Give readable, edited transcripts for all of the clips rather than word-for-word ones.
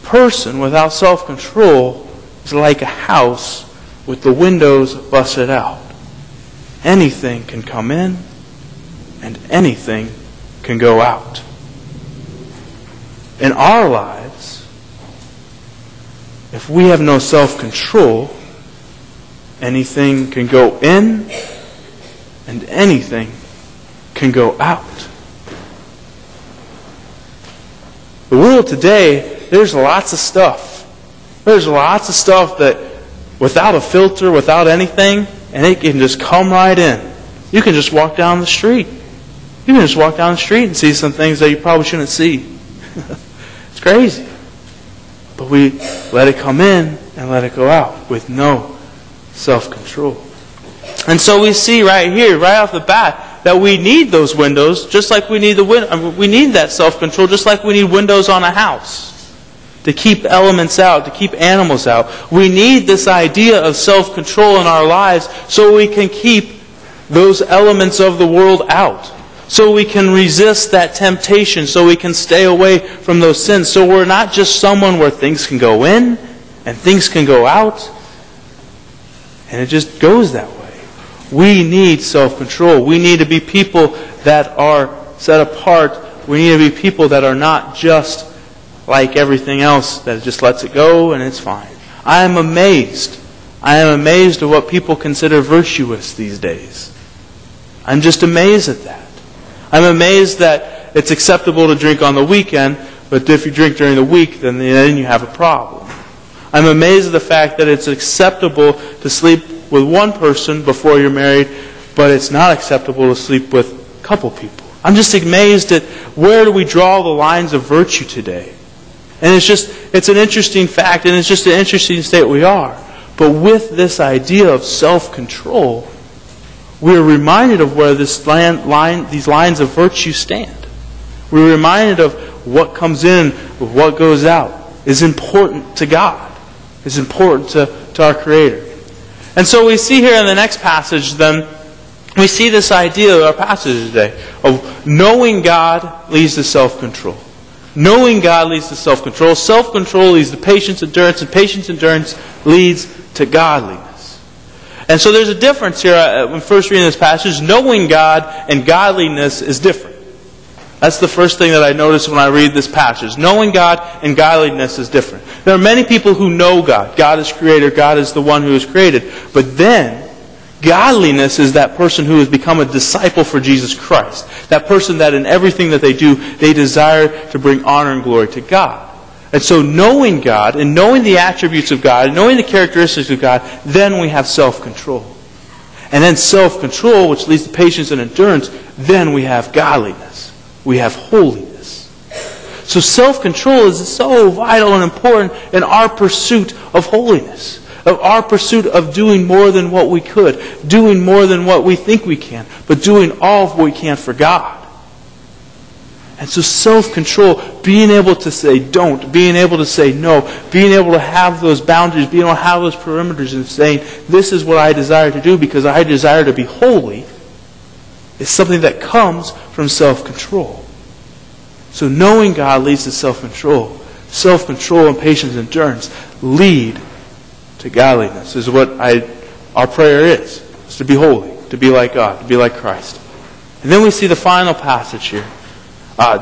person without self-control is like a house with the windows busted out. Anything can come in and anything can go out. In our lives, if we have no self-control, anything can go in and anything can go out. The world today, there's lots of stuff. There's lots of stuff that without a filter, without anything, and it can just come right in. You can just walk down the street. You can just walk down the street and see some things that you probably shouldn't see. It's crazy. But we let it come in and let it go out with no self-control. And so we see right here, right off the bat, that we need those windows, just like we need we need that self-control, just like we need windows on a house to keep elements out, to keep animals out. We need this idea of self-control in our lives so we can keep those elements of the world out. So we can resist that temptation, so we can stay away from those sins. So we're not just someone where things can go in and things can go out, and it just goes that way. We need self-control. We need to be people that are set apart. We need to be people that are not just like everything else, that just lets it go and it's fine. I am amazed. I am amazed at what people consider virtuous these days. I'm just amazed at that. I'm amazed that it's acceptable to drink on the weekend, but if you drink during the week, then you have a problem. I'm amazed at the fact that it's acceptable to sleep with one person before you're married, but it's not acceptable to sleep with a couple people. I'm just amazed at where do we draw the lines of virtue today. And it's an interesting fact, and it's just an interesting state we are. But with this idea of self-control, we're reminded of where these lines of virtue stand. We're reminded of what comes in, of what goes out, is important to God, is important to our Creator. And so we see here in the next passage, then, we see this idea of our passage today, of knowing God leads to self-control. Knowing God leads to self-control. Self-control leads to patience, endurance, and patience, endurance leads to godliness. And so there's a difference here when first reading this passage. Knowing God and godliness is different. That's the first thing that I notice when I read this passage. Knowing God and godliness is different. There are many people who know God. God is Creator. God is the one who is created. But then, godliness is that person who has become a disciple for Jesus Christ. That person that in everything that they do, they desire to bring honor and glory to God. And so knowing God and knowing the attributes of God and knowing the characteristics of God, then we have self-control. And then self-control, which leads to patience and endurance, then we have godliness. We have holiness. So self-control is so vital and important in our pursuit of holiness, of our pursuit of doing more than what we could, doing more than what we think we can, but doing all of what we can for God. And so self-control, being able to say don't, being able to say no, being able to have those boundaries, being able to have those perimeters and saying, this is what I desire to do because I desire to be holy, is something that comes from self-control. So knowing God leads to self-control. Self-control and patience and endurance lead to godliness, is what our prayer is to be holy, to be like God, to be like Christ. And then we see the final passage here.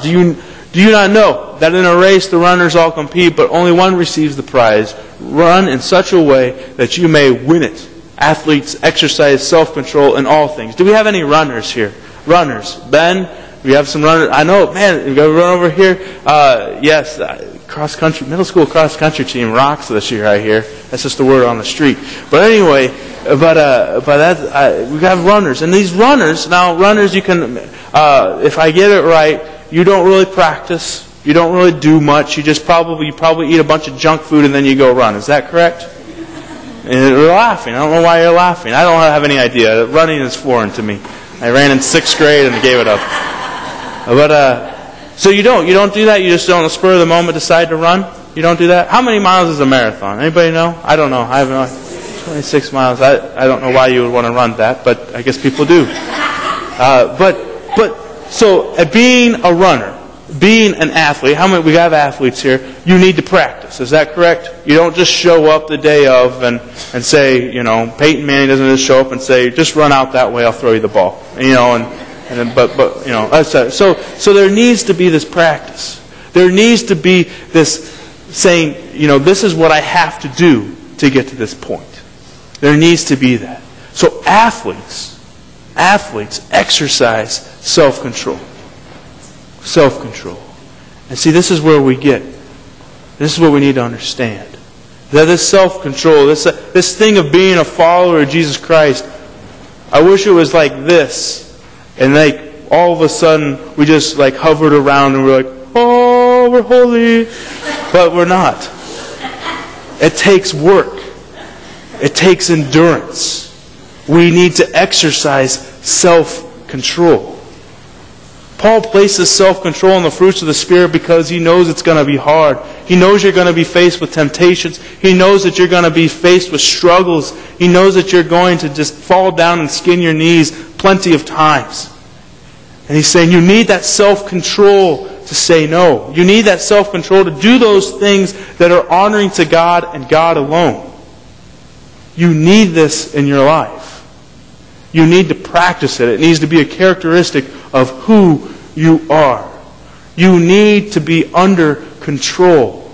Do you not know that in a race the runners all compete, but only one receives the prize? Run in such a way that you may win it. Athletes exercise self-control in all things. Do we have any runners here? Runners. Ben, we have some runners. I know, man, we got to run over here. Yes, cross-country, middle school cross-country team rocks this year, I hear. That's just the word on the street. But anyway, we have runners. And these runners, you can, if I get it right, you don't really practice. You don't really do much. You probably eat a bunch of junk food and then you go run. Is that correct? And you're laughing. I don't know why you're laughing. I don't have any idea. Running is foreign to me. I ran in 6th grade and I gave it up. So you don't do that? You just don't, on the spur of the moment, decide to run? You don't do that? How many miles is a marathon? Anybody know? I don't know. I have no idea. 26 miles. I don't know why you would want to run that, but I guess people do. So, being a runner, being an athlete, how many we have athletes here, you need to practice. Is that correct? You don't just show up the day of and say, Peyton Manning doesn't just show up and say, just run out that way, I'll throw you the ball. That's it. So there needs to be this practice. There needs to be this saying, this is what I have to do to get to this point. There needs to be that. So athletes exercise self-control. Self-control. And see, this is where we get. This is what we need to understand. That this self-control, this thing of being a follower of Jesus Christ, I wish it was like this. And all of a sudden, we just hovered around and we're like, oh, we're holy. But we're not. It takes work. It takes endurance. We need to exercise self-control. Paul places self-control in the fruits of the Spirit because he knows it's going to be hard. He knows you're going to be faced with temptations. He knows that you're going to be faced with struggles. He knows that you're going to just fall down and skin your knees plenty of times. And he's saying you need that self-control to say no. You need that self-control to do those things that are honoring to God and God alone. You need this in your life. You need to practice it. It needs to be a characteristic of who you are. You need to be under control.